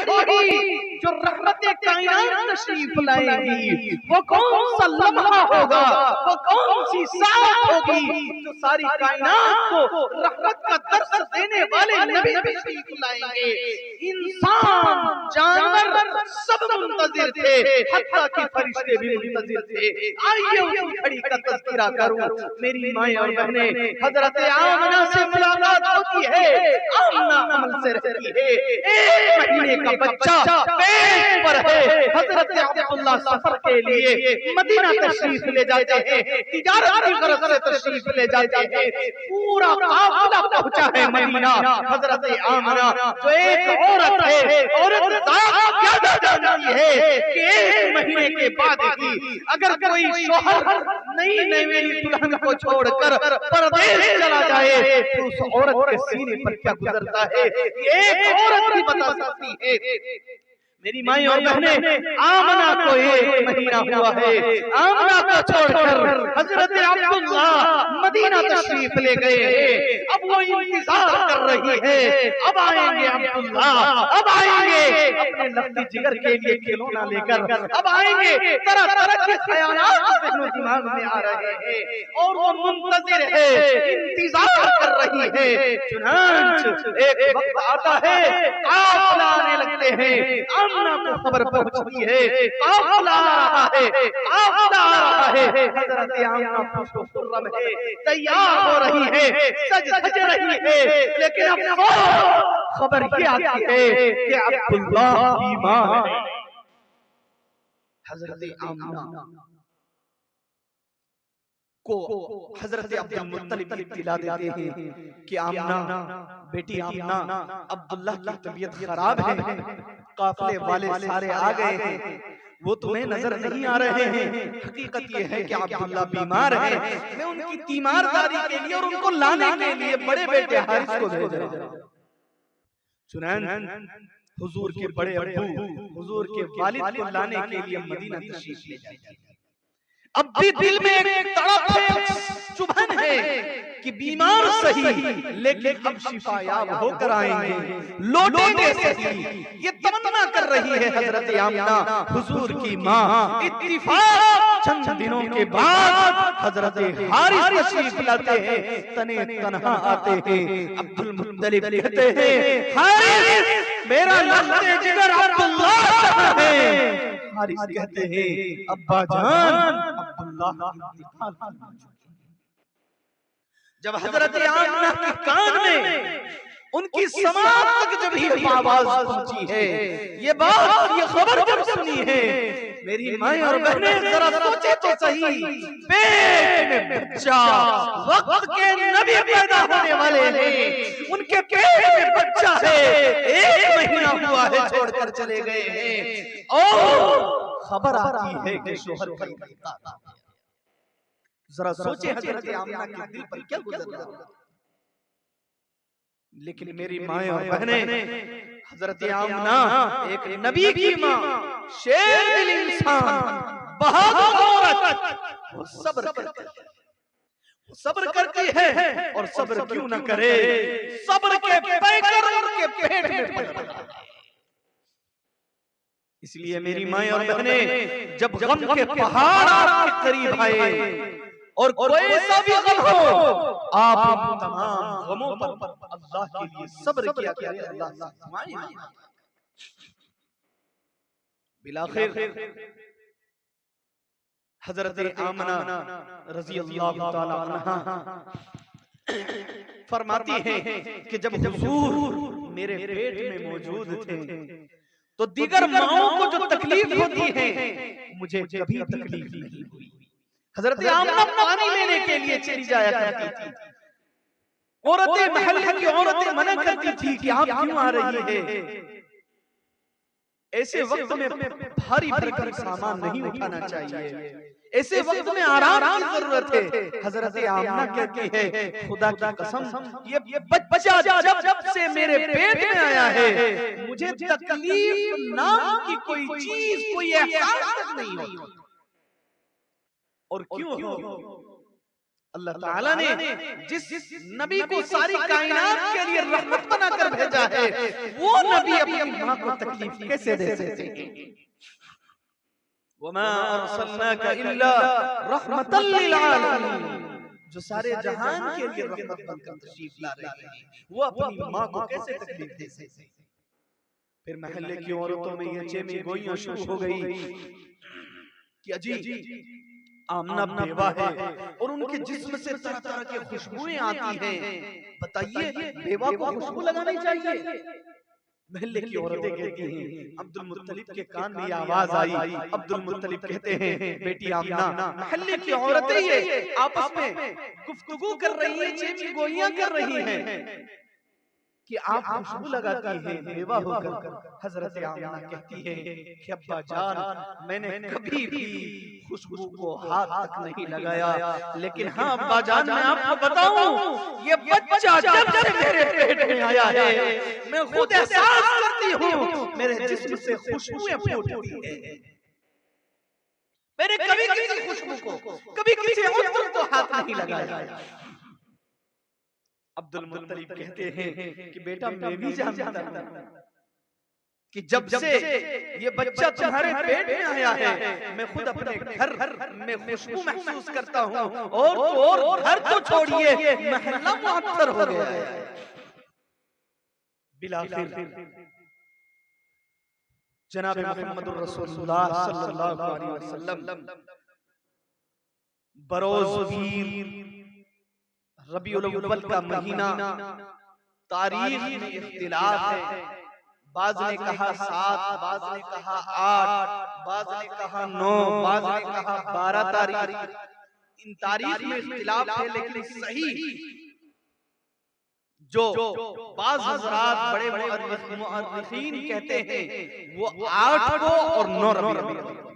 होगी जो रहमत कायनात तशरीफ लाएगी। वो कौन सा लम्हा होगा, वो कौन सी साथ होगी जो सारी कायनात को रहमत का दर्स देने वाले नबी तशरीफ लाएंगे। इंसान जानवर सब मुंतजिर थे, हत्ता कि फरिश्ते भी मुंतजिर थे। आइए उस घड़ी का तज़किरा करूं। मेरी माएं और बहनें, हजरत आमना से मुलाकात होती है, आमना अमल से रहती है। 1 महीने का बच्चा पेट पर है, हजरत अब्दुल्लाह सफर के लिए मदीना तशरीफ ले जाते हैं, तिजारत की गरज से तशरीफ ले जाते हैं। पूरा काफिला पहुंचा है मदीना। हजरत आमना जो एक औरत है, औरत क्या जानती है कि 1 महीने के बाद ही अगर कोई शौहर नई मेरी दुल्हन को छोड़कर परदेश चला जाए तो उस औरत के सीने पर क्या गुजरता है, एक औरत ही बता सकती है। मेरी माई और बहनें, आमना को 1 महीना हुआ है, आमना को छोड़कर हजरत अब्दुल्ला मदीना तशरीफ ले गए हैं। अब वो इंतजार कर रही है, अब आएंगे अब्दुल्ला, अब आएंगे अपने लफ्ती जिगर के लिए खिलौना लेकर, अब आएंगे। तरह तरह के ख्यालात ज़हन दिमाग में आ रहे हैं और वो मुंतजिर है, इंतजार कर रही है। चुनांच एक वक्त आता है, काफिला आने लगते हैं। आमना को खबर पहुंचती है, काफिला आ रहा है, काफिला आ रहा है। हजरत आमना खुशखुर्रम है, तैयार हो रही है, सज धज रही है, लेकिन अफसोस खबर ये आती है कि अब्दुल्ला बीमार है। हजरत आमना को हजरत अब्दुल मुत्तलिब इत्तिला देते हैं कि आमना, बेटी आमना, अब्दुल्ला की तबीयत खराब है, काफिले वाले सारे आ गए हैं, वो तुम्हें नजर नहीं आ रहे हैं। हकीकत ये है कि अब्दुल्ला बीमार है। मैं उनकी तीमारदारी के लिए और उनको लाने के लिए बड़े बेटे हारिस को भेज रहा हूं। चुनान हुजूर के बड़े अब्बू, हुजूर के वालिद को लाने के लिए मदीना तशरीफ ले जाते हैं। अब भी दिल में एक तड़प है, चुभन है कि बीमार सही लेकिन अब शिफायाब होकर आएंगे, लौटेंगे सही। ये तमन्ना कर रही है हजरत आमना, हुजूर की माँ। इत्तिफाक चंद दिनों के बाद हजरत हारिस तशरीफ लाते हैं, तने तन्हा आते हैं। अब्दुल मुत्तलिब कहते हैं, हारिस मेरा लफ्ते जिगर अब्दुल्ला कहाँ है? हारिस कहते हैं, अब्बा जान अब्दुल्लाह इंतकाल कर चुके। जब हजरत आमना के कान में उनकी समात तक जब ही आवाज पहुंची है, ये बात, ये खबर जब सुनी है, मेरी माएं और बहनें जरा सोचे तो सही, पेट में बच्चा, वक्त के नबी पैदा होने वाले हैं, उनके पेट में बच्चा है, 1 महीना हुआ है छोड़कर चले गए हैं और खबर आती है कि शोहर का इंतकाल। जरा सोचे हजरत आमना के दिल पर क्या गुजर रहा है। लेकिन मेरी माएं और बहनें, हजरत आमना एक नबी की माँ, शेर दिल इंसान, बहादुर औरत, वो सब्र करती है, सब्र करती है। और सब्र क्यों न करे, सब्र के पैकर उनके पेट में पड़ रहा है। इसलिए मेरी माएं और बहनें, जब गम के पहाड़ आपके करीब आए और कोई सा भी गम हो, आप तमाम गमों पर अल्लाह के लिए सब्र किया करें। अल्लाह से बिलाखिर हजरत आमना रज़ी अल्लाह ताला अन्हा फरमाती हैं कि जब हुजूर मेरे पेट में मौजूद थे तो दीगर माओं को जो तकलीफ होती है मुझे कभी तकलीफ नहीं हुई। हजरत आमना पानी लेने के लिए चली जाया करती थी, औरतें महल्ले की औरतें मना करती थी कि आप क्यों आ रही है। ऐसे वक्त में भारी भरकम सामान नहीं उठाना चाहिए, ऐसे वक्त में आराम की जरूरत है। हजरत आमना कहती है, खुदा की कसम ये बच्चा जब से मेरे पेट में आया है मुझे तकलीफ नाम की कोई चीज, कोई एहसास तक नहीं होता। और क्यों हो? अल्लाह ताला ने जिस नबी को सारी कायनात के लिए रहमत बनाकर भेजा है, वो नबी अपनी माँ को तकलीफ कैसे दे सकते हैं? वमा अरसलनाका इल्ला रहमतल लिल आलमीन, जो सारे जहान के लिए रहमत बनकर तशरीफ ला रहे हैं, वो अपनी माँ को कैसे तकलीफ दे सकते हैं? फिर महल्ले की औरतों में ये चेमी गोइयां शुरू हो गई कि अजी आमना बेवा है और उनके जिस्म से तरह तरह की खुशबुएं आती हैं, बताइए बेवा को खुशबू लगानी चाहिए? महल्ले की औरतें कहती हैं, अब्दुल मुत्तलिब के कान में आवाज आई। अब्दुल मुत्तलिब कहते हैं, बेटी आमना, महल्ले की औरतें ये आपस में गुफ्तगू कर रही हैं, चेमी गोइयां कर रही हैं कि आप खुशबू लगाती हैं बेवा होकर। हजरत आमना कहती है कि अब्बा जान, मैंने कभी भी खुशबू को हाथ तक नहीं लगाया, लेकिन हाँ अब्बा जान, मैं आपको बताऊं, ये बच्चा जब से मेरे पेट में आया है, मैं खुद एहसास करती हूँ मेरे जिस्म से खुशबुएं फूटती हैं। मैंने कभी किसी खुशबू को, कभी किसी औरत को हाथ नहीं लगाया। अब्दुल मुत्तलिब कहते हैं कि बेटा मैं भी जानता हूं कि जब से ये बच्चा तुम्हारे पेट में आया है, मैं खुद अपने घर में खुशबू महसूस करता हूं, और घर तो छोड़िए महल्ला मुअत्तर हो गया है। बिलाखिर जनाब मुहम्मदुर रसूलुल्लाह सल्लल्लाहु अलैहि वसल्लम बरोज़ रबीउल अव्वल का महीना, तारीख में इख्तिलाफ है, बाज़ ने कहा 7, बाज़ ने कहा 8, बाज़ ने कहा 9, बाज़ ने कहा 12 तारीख। इन तारीख में इख्तिलाफ है, लेकिन सही जो बाज़ हज़रात बड़े मुअर्रिखीन कहते हैं वो 8 को और 9 रबीउल अव्वल